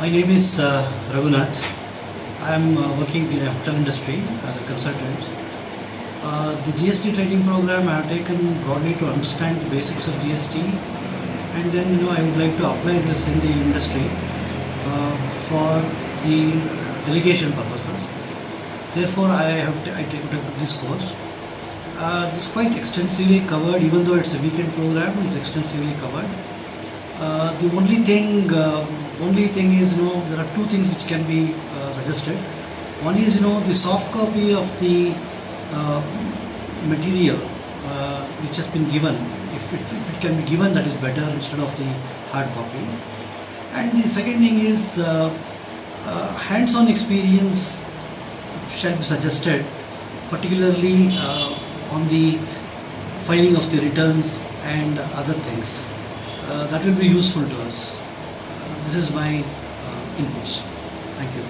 My name is Raghunath. I am working in the hotel industry as a consultant. The GST training program I have taken broadly to understand the basics of GST, and then I would like to apply this in the industry for the delegation purposes. Therefore, I took this course. This is quite extensively covered, even though it's a weekend program. It's extensively covered. The only thing is, there are two things which can be suggested. One is, the soft copy of the material which has been given. If it can be given, that is better instead of the hard copy. And the second thing is hands-on experience shall be suggested, particularly on the filing of the returns and other things. That will be useful to us. This is my inputs. Thank you.